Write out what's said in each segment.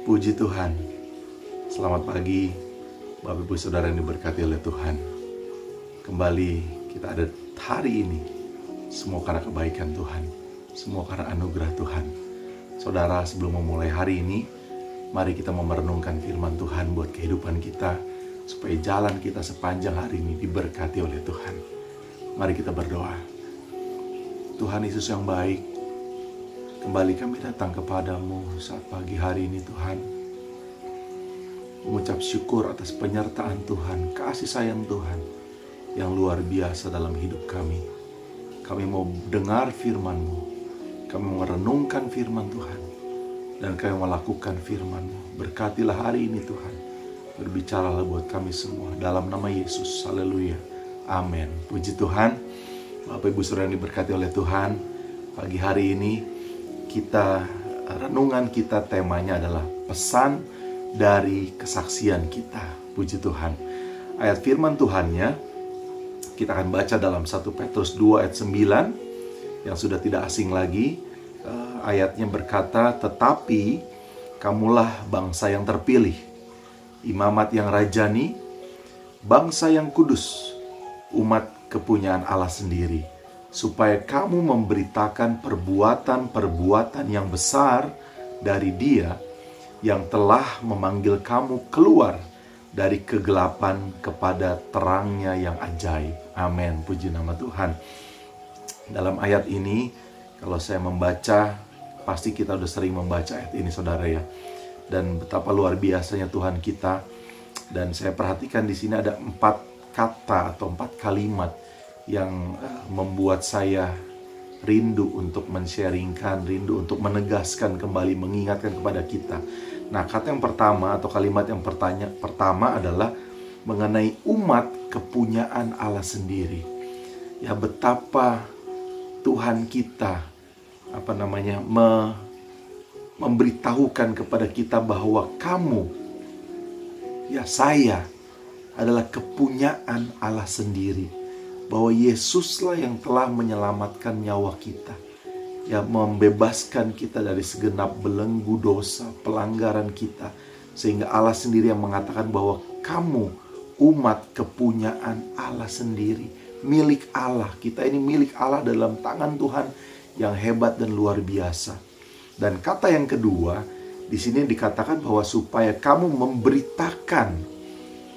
Puji Tuhan. Selamat pagi Bapak Ibu Saudara yang diberkati oleh Tuhan. Kembali kita ada hari ini. Semua karena kebaikan Tuhan, semua karena anugerah Tuhan. Saudara, sebelum memulai hari ini, mari kita merenungkan firman Tuhan buat kehidupan kita, supaya jalan kita sepanjang hari ini diberkati oleh Tuhan. Mari kita berdoa. Tuhan Yesus yang baik, kembali kami datang kepadamu saat pagi hari ini Tuhan. Mengucap syukur atas penyertaan Tuhan, kasih sayang Tuhan yang luar biasa dalam hidup kami. Kami mau dengar firman-Mu, kami mau merenungkan firman Tuhan, dan kami melakukan firman-Mu. Berkatilah hari ini Tuhan, berbicaralah buat kami semua, dalam nama Yesus, haleluya, amin. Puji Tuhan. Bapak Ibu Saudara yang diberkati oleh Tuhan, pagi hari ini renungan kita temanya adalah pesan dari kesaksian kita. Puji Tuhan. Ayat firman Tuhannya kita akan baca dalam 1 Petrus 2 ayat 9 yang sudah tidak asing lagi. Ayatnya berkata, tetapi kamulah bangsa yang terpilih, imamat yang rajani, bangsa yang kudus, umat kepunyaan Allah sendiri, supaya kamu memberitakan perbuatan-perbuatan yang besar dari Dia yang telah memanggil kamu keluar dari kegelapan kepada terangnya yang ajaib. Amin. Puji nama Tuhan. Dalam ayat ini, kalau saya membaca, pasti kita udah sering membaca ayat ini saudara ya. Dan betapa luar biasanya Tuhan kita. Dan saya perhatikan di sini ada 4 kata atau 4 kalimat yang membuat saya rindu untuk men-sharingkan, rindu untuk menegaskan kembali, mengingatkan kepada kita. Nah, kata yang pertama atau kalimat yang pertama adalah mengenai umat kepunyaan Allah sendiri. Ya, betapa Tuhan kita memberitahukan kepada kita bahwa kamu, ya saya, adalah kepunyaan Allah sendiri. Bahwa Yesuslah yang telah menyelamatkan nyawa kita, yang membebaskan kita dari segenap belenggu dosa, pelanggaran kita. Sehingga Allah sendiri yang mengatakan bahwa kamu umat kepunyaan Allah sendiri, milik Allah. Kita ini milik Allah dalam tangan Tuhan yang hebat dan luar biasa. Dan kata yang kedua, di sini dikatakan bahwa supaya kamu memberitakan.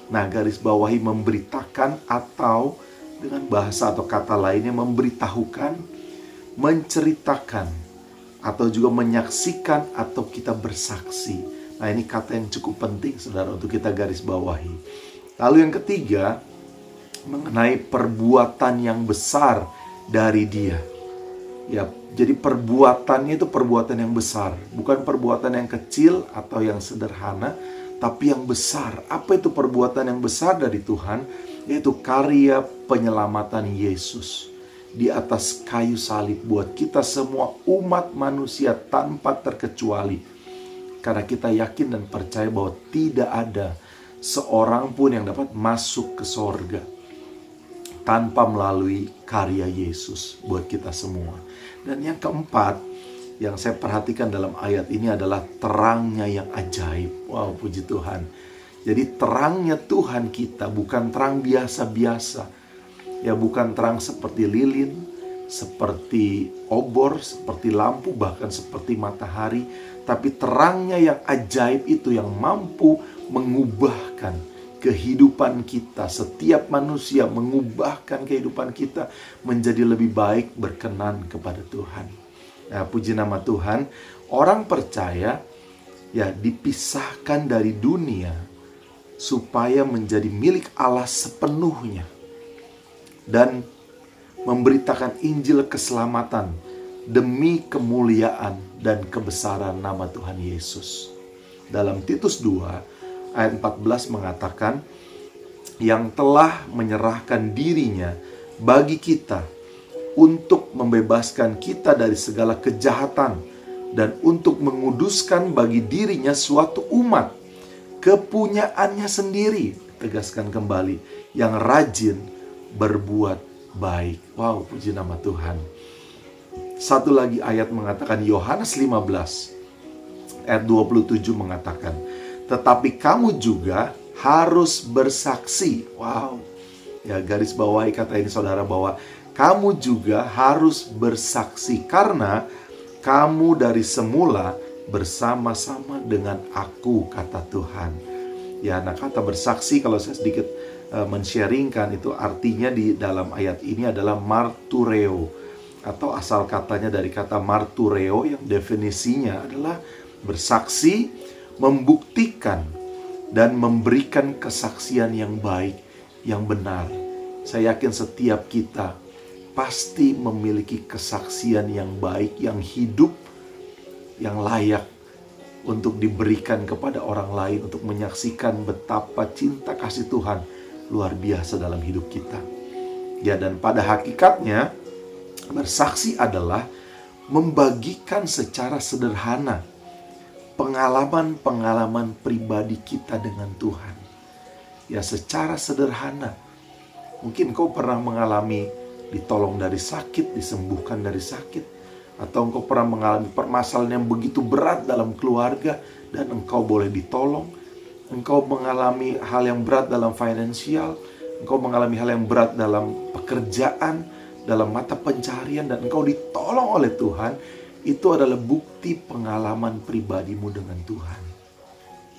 Nah, garis bawahi memberitakan, atau dengan bahasa atau kata lainnya memberitahukan, menceritakan, atau juga menyaksikan, atau kita bersaksi. Nah, ini kata yang cukup penting saudara untuk kita garis bawahi. Lalu yang ketiga, mengenai perbuatan yang besar dari Dia. Ya, jadi perbuatannya itu perbuatan yang besar, bukan perbuatan yang kecil atau yang sederhana, tapi yang besar. Apa itu perbuatan yang besar dari Tuhan? Yaitu karya penyelamatan Yesus di atas kayu salib buat kita semua umat manusia tanpa terkecuali. Karena kita yakin dan percaya bahwa tidak ada seorang pun yang dapat masuk ke sorga tanpa melalui karya Yesus buat kita semua. Dan yang keempat yang saya perhatikan dalam ayat ini adalah terangnya yang ajaib. Wow, puji Tuhan. Jadi terangnya Tuhan kita bukan terang biasa-biasa. Ya, bukan terang seperti lilin, seperti obor, seperti lampu, bahkan seperti matahari. Tapi terangnya yang ajaib itu yang mampu mengubahkan kehidupan kita. Setiap manusia mengubahkan kehidupan kita menjadi lebih baik, berkenan kepada Tuhan. Ya, puji nama Tuhan. Orang percaya ya dipisahkan dari dunia supaya menjadi milik Allah sepenuhnya dan memberitakan Injil keselamatan demi kemuliaan dan kebesaran nama Tuhan Yesus. Dalam Titus 2 ayat 14 mengatakan, yang telah menyerahkan dirinya bagi kita untuk membebaskan kita dari segala kejahatan dan untuk menguduskan bagi dirinya suatu umat kepunyaannya sendiri. Tegaskan kembali, yang rajin berbuat baik. Wow, puji nama Tuhan. Satu lagi ayat mengatakan, Yohanes 15 ayat 27 mengatakan, tetapi kamu juga harus bersaksi. Wow. Ya, garis bawahi kata ini saudara, bahwa kamu juga harus bersaksi karena kamu dari semula bersama-sama dengan aku, kata Tuhan. Ya, nah kata bersaksi kalau saya sedikit men-sharingkan itu artinya di dalam ayat ini adalah martureo, atau asal katanya dari kata martureo yang definisinya adalah bersaksi, membuktikan dan memberikan kesaksian yang baik, yang benar. Saya yakin setiap kita pasti memiliki kesaksian yang baik, yang hidup, yang layak untuk diberikan kepada orang lain, untuk menyaksikan betapa cinta kasih Tuhan luar biasa dalam hidup kita. Ya, dan pada hakikatnya bersaksi adalah membagikan secara sederhana pengalaman-pengalaman pribadi kita dengan Tuhan. Ya, secara sederhana. Mungkin kau pernah mengalami ditolong dari sakit, disembuhkan dari sakit, atau engkau pernah mengalami permasalahan yang begitu berat dalam keluarga dan engkau boleh ditolong. Engkau mengalami hal yang berat dalam finansial, engkau mengalami hal yang berat dalam pekerjaan, dalam mata pencarian, dan engkau ditolong oleh Tuhan. Itu adalah bukti pengalaman pribadimu dengan Tuhan.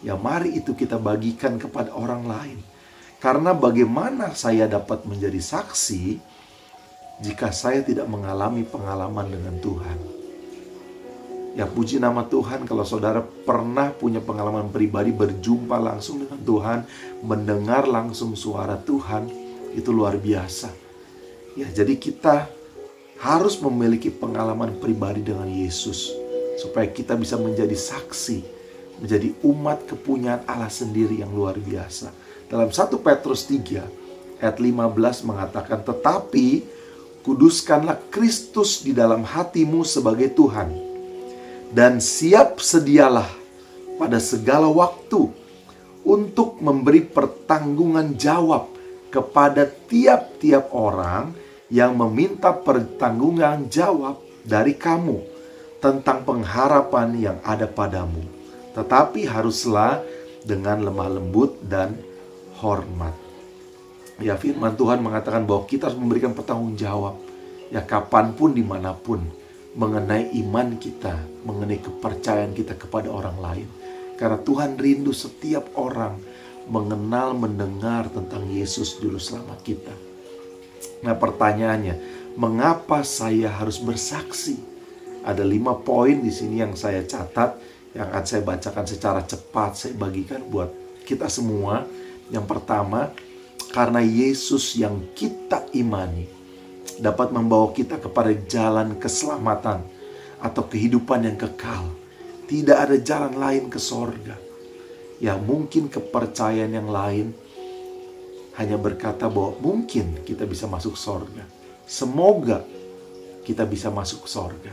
Ya, mari itu kita bagikan kepada orang lain. Karena bagaimana saya dapat menjadi saksi jika saya tidak mengalami pengalaman dengan Tuhan? Ya, puji nama Tuhan kalau saudara pernah punya pengalaman pribadi berjumpa langsung dengan Tuhan, mendengar langsung suara Tuhan, itu luar biasa. Ya, jadi kita harus memiliki pengalaman pribadi dengan Yesus supaya kita bisa menjadi saksi, menjadi umat kepunyaan Allah sendiri yang luar biasa. Dalam 1 Petrus 3 ayat 15 mengatakan, tetapi kuduskanlah Kristus di dalam hatimu sebagai Tuhan, dan siap sedialah pada segala waktu untuk memberi pertanggungan jawab kepada tiap-tiap orang yang meminta pertanggungan jawab dari kamu tentang pengharapan yang ada padamu. Tetapi haruslah dengan lemah lembut dan hormat. Ya, firman Tuhan mengatakan bahwa kita harus memberikan pertanggung jawab, ya, kapanpun, dimanapun, mengenai iman kita, mengenai kepercayaan kita kepada orang lain. Karena Tuhan rindu setiap orang mengenal, mendengar tentang Yesus Juru Selamat kita. Nah, pertanyaannya, mengapa saya harus bersaksi? Ada 5 poin di sini yang saya catat, yang akan saya bacakan secara cepat, saya bagikan buat kita semua. Yang pertama, karena Yesus yang kita imani dapat membawa kita kepada jalan keselamatan atau kehidupan yang kekal. Tidak ada jalan lain ke sorga. Ya, mungkin kepercayaan yang lain hanya berkata bahwa mungkin kita bisa masuk sorga. Semoga kita bisa masuk sorga.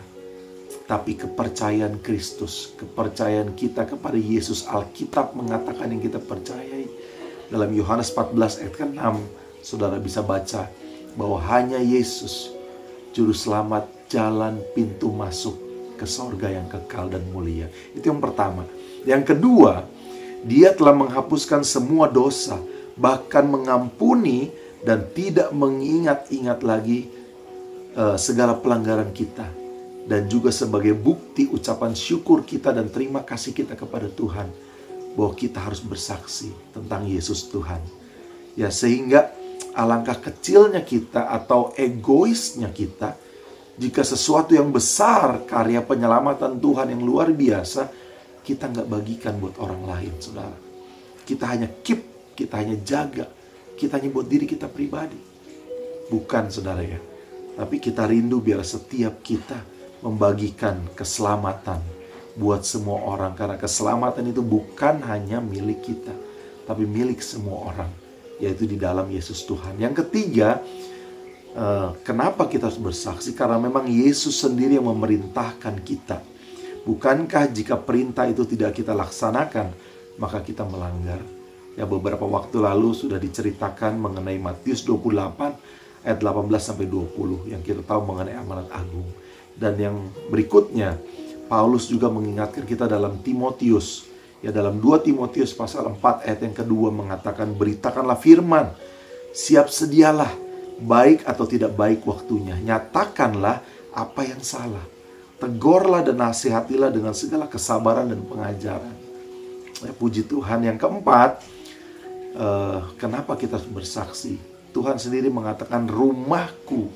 Tapi kepercayaan Kristus, kepercayaan kita kepada Yesus, Alkitab mengatakan yang kita percayai. Dalam Yohanes 14 ayat 6, saudara bisa baca bahwa hanya Yesus, Juru Selamat, jalan pintu masuk ke sorga yang kekal dan mulia. Itu yang pertama. Yang kedua, Dia telah menghapuskan semua dosa, bahkan mengampuni dan tidak mengingat-ingat lagi segala pelanggaran kita. Dan juga sebagai bukti ucapan syukur kita dan terima kasih kita kepada Tuhan, bahwa kita harus bersaksi tentang Yesus Tuhan. Ya, sehingga alangkah kecilnya kita atau egoisnya kita jika sesuatu yang besar, karya penyelamatan Tuhan yang luar biasa, kita nggak bagikan buat orang lain, saudara. Kita hanya keep, kita hanya jaga, kita hanya buat diri kita pribadi. Bukan, saudara ya. Tapi kita rindu biar setiap kita membagikan keselamatan buat semua orang. Karena keselamatan itu bukan hanya milik kita, tapi milik semua orang, yaitu di dalam Yesus Tuhan. Yang ketiga, kenapa kita harus bersaksi? Karena memang Yesus sendiri yang memerintahkan kita. Bukankah jika perintah itu tidak kita laksanakan, maka kita melanggar? Ya, beberapa waktu lalu sudah diceritakan mengenai Matius 28 ayat 18-20 yang kita tahu mengenai amanat agung. Dan yang berikutnya, Paulus juga mengingatkan kita dalam Timotius. Ya, dalam 2 Timotius pasal 4 ayat yang kedua mengatakan, beritakanlah firman, siap sedialah, baik atau tidak baik waktunya. Nyatakanlah apa yang salah. Tegurlah dan nasihatilah dengan segala kesabaran dan pengajaran. Ya, puji Tuhan. Yang keempat, kenapa kita harus bersaksi? Tuhan sendiri mengatakan, rumahku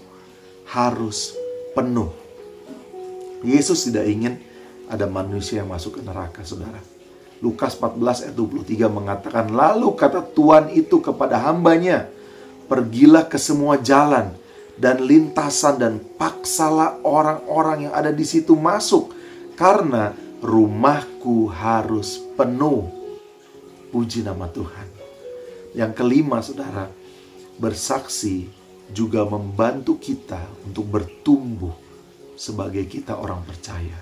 harus penuh. Yesus tidak ingin ada manusia yang masuk ke neraka, saudara. Lukas 14 ayat 23 mengatakan, lalu kata Tuhan itu kepada hambanya, pergilah ke semua jalan dan lintasan dan paksalah orang-orang yang ada di situ masuk, karena rumahku harus penuh. Puji nama Tuhan. Yang kelima, saudara, bersaksi juga membantu kita untuk bertumbuh sebagai kita orang percaya.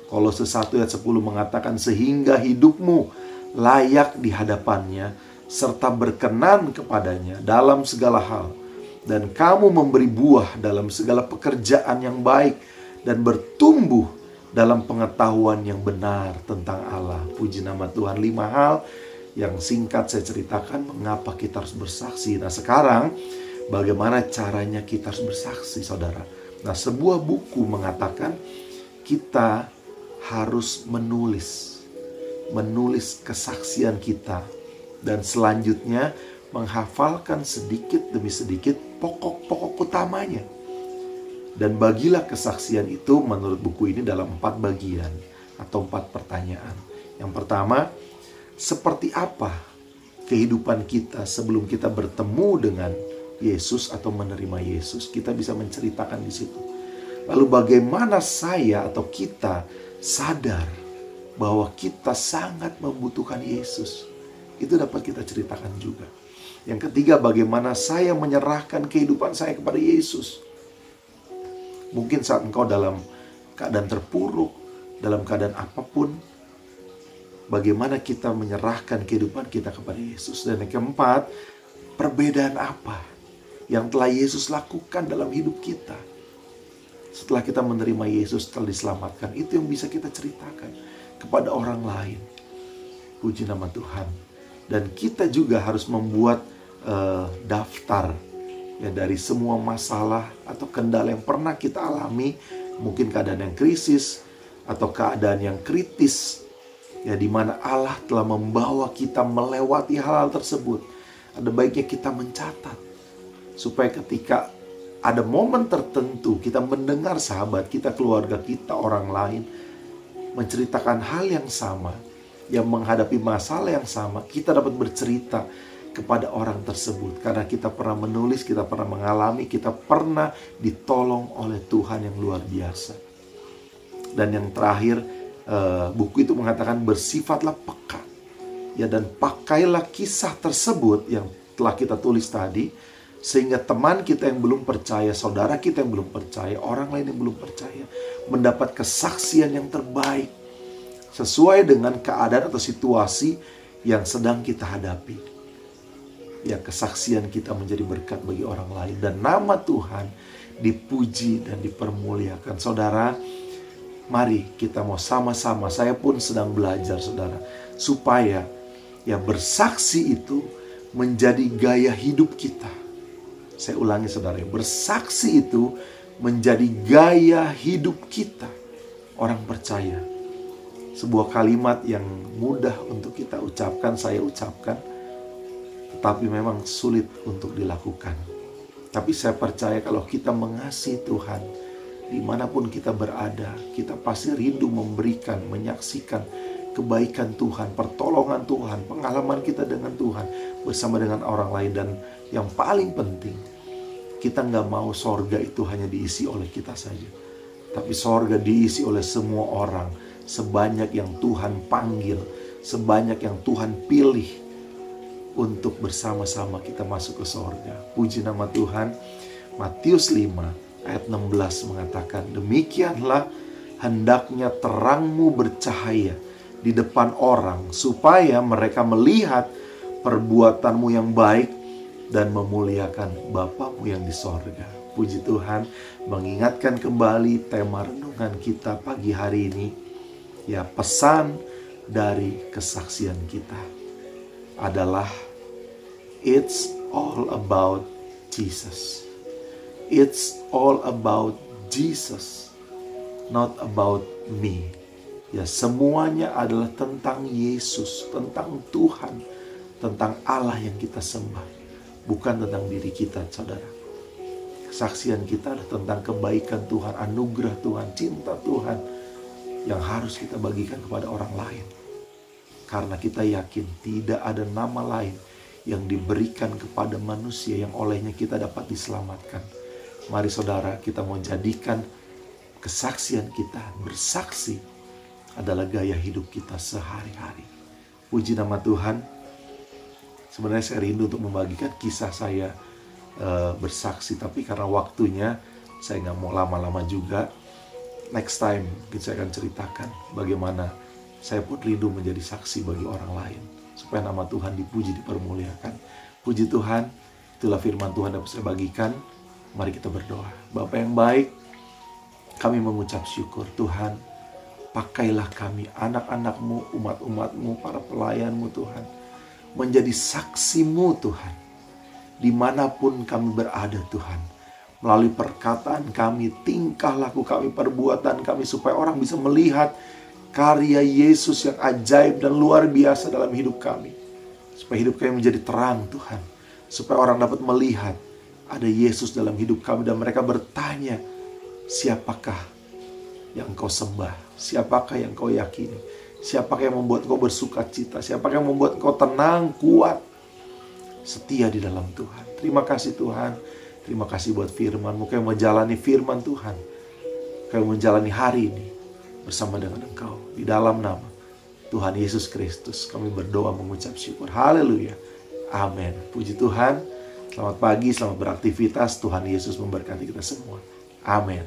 Kolose 1 ayat 10 mengatakan, sehingga hidupmu layak di hadapannya serta berkenan kepadanya dalam segala hal, dan kamu memberi buah dalam segala pekerjaan yang baik dan bertumbuh dalam pengetahuan yang benar tentang Allah. Puji nama Tuhan. 5 hal yang singkat saya ceritakan mengapa kita harus bersaksi. Nah, sekarang bagaimana caranya kita harus bersaksi, saudara? Nah, sebuah buku mengatakan kita harus menulis kesaksian kita, dan selanjutnya menghafalkan sedikit demi sedikit pokok-pokok utamanya. Dan bagilah kesaksian itu menurut buku ini dalam 4 bagian atau 4 pertanyaan. Yang pertama, seperti apa kehidupan kita sebelum kita bertemu dengan Yesus atau menerima Yesus? Kita bisa menceritakan di situ. Lalu bagaimana saya atau kita sadar bahwa kita sangat membutuhkan Yesus? Itu dapat kita ceritakan juga. Yang ketiga, bagaimana saya menyerahkan kehidupan saya kepada Yesus? Mungkin saat engkau dalam keadaan terpuruk, dalam keadaan apapun, bagaimana kita menyerahkan kehidupan kita kepada Yesus? Dan yang keempat, perbedaan apa yang telah Yesus lakukan dalam hidup kita? Setelah kita menerima Yesus, setelah diselamatkan, itu yang bisa kita ceritakan kepada orang lain. Puji nama Tuhan. Dan kita juga harus membuat daftar ya, dari semua masalah atau kendala yang pernah kita alami. Mungkin keadaan yang krisis atau keadaan yang kritis, ya, di mana Allah telah membawa kita melewati hal-hal tersebut. Ada baiknya kita mencatat, supaya ketika ada momen tertentu kita mendengar sahabat kita, keluarga kita, orang lain menceritakan hal yang sama, yang menghadapi masalah yang sama, kita dapat bercerita kepada orang tersebut. Karena kita pernah menulis, kita pernah mengalami, kita pernah ditolong oleh Tuhan yang luar biasa. Dan yang terakhir, buku itu mengatakan bersifatlah peka. Ya, dan pakailah kisah tersebut yang telah kita tulis tadi, sehingga teman kita yang belum percaya, saudara kita yang belum percaya, orang lain yang belum percaya, mendapat kesaksian yang terbaik sesuai dengan keadaan atau situasi yang sedang kita hadapi. Ya, kesaksian kita menjadi berkat bagi orang lain, dan nama Tuhan dipuji dan dipermuliakan. Saudara, mari kita mau sama-sama, saya pun sedang belajar, saudara, supaya ya bersaksi itu menjadi gaya hidup kita. Saya ulangi, saudara, bersaksi itu menjadi gaya hidup kita, orang percaya. Sebuah kalimat yang mudah untuk kita ucapkan, saya ucapkan, tetapi memang sulit untuk dilakukan. Tapi saya percaya kalau kita mengasihi Tuhan, dimanapun kita berada, kita pasti rindu memberikan, menyaksikan kebaikan Tuhan, pertolongan Tuhan, pengalaman kita dengan Tuhan bersama dengan orang lain. Dan yang paling penting, kita nggak mau sorga itu hanya diisi oleh kita saja, tapi sorga diisi oleh semua orang, sebanyak yang Tuhan panggil, sebanyak yang Tuhan pilih untuk bersama-sama kita masuk ke sorga. Puji nama Tuhan. Matius 5 ayat 16 mengatakan, demikianlah hendaknya terangmu bercahaya di depan orang, supaya mereka melihat perbuatanmu yang baik dan memuliakan Bapamu yang di sorga. Puji Tuhan, mengingatkan kembali tema renungan kita pagi hari ini. Ya, pesan dari kesaksian kita adalah it's all about Jesus. It's all about Jesus, not about me. Ya, semuanya adalah tentang Yesus, tentang Tuhan, tentang Allah yang kita sembah, bukan tentang diri kita, saudara. Kesaksian kita adalah tentang kebaikan Tuhan, anugerah Tuhan, cinta Tuhan yang harus kita bagikan kepada orang lain. Karena kita yakin tidak ada nama lain yang diberikan kepada manusia yang olehnya kita dapat diselamatkan. Mari saudara, kita mau jadikan kesaksian kita, bersaksi adalah gaya hidup kita sehari-hari. Puji nama Tuhan. Sebenarnya saya rindu untuk membagikan kisah saya bersaksi, tapi karena waktunya saya nggak mau lama-lama juga. Next time saya akan ceritakan bagaimana saya pun rindu menjadi saksi bagi orang lain, supaya nama Tuhan dipuji, dipermuliakan. Puji Tuhan, itulah firman Tuhan yang saya bagikan. Mari kita berdoa. Bapa yang baik, kami mengucap syukur. Tuhan, pakailah kami, anak-anak-Mu, umat-umat-Mu, para pelayan-Mu Tuhan, menjadi saksi-Mu Tuhan, dimanapun kami berada Tuhan, melalui perkataan kami, tingkah laku kami, perbuatan kami, supaya orang bisa melihat karya Yesus yang ajaib dan luar biasa dalam hidup kami. Supaya hidup kami menjadi terang Tuhan, supaya orang dapat melihat ada Yesus dalam hidup kami, dan mereka bertanya, siapakah yang Kau sembah? Siapakah yang Kau yakini? Siapakah yang membuat Kau bersuka cita? Siapakah yang membuat Kau tenang, kuat, setia di dalam Tuhan? Terima kasih Tuhan. Terima kasih buat firman-Mu. Kau menjalani firman Tuhan. Kau menjalani hari ini bersama dengan Engkau. Di dalam nama Tuhan Yesus Kristus kami berdoa mengucap syukur. Haleluya. Amin. Puji Tuhan. Selamat pagi, selamat beraktivitas. Tuhan Yesus memberkati kita semua. Amin.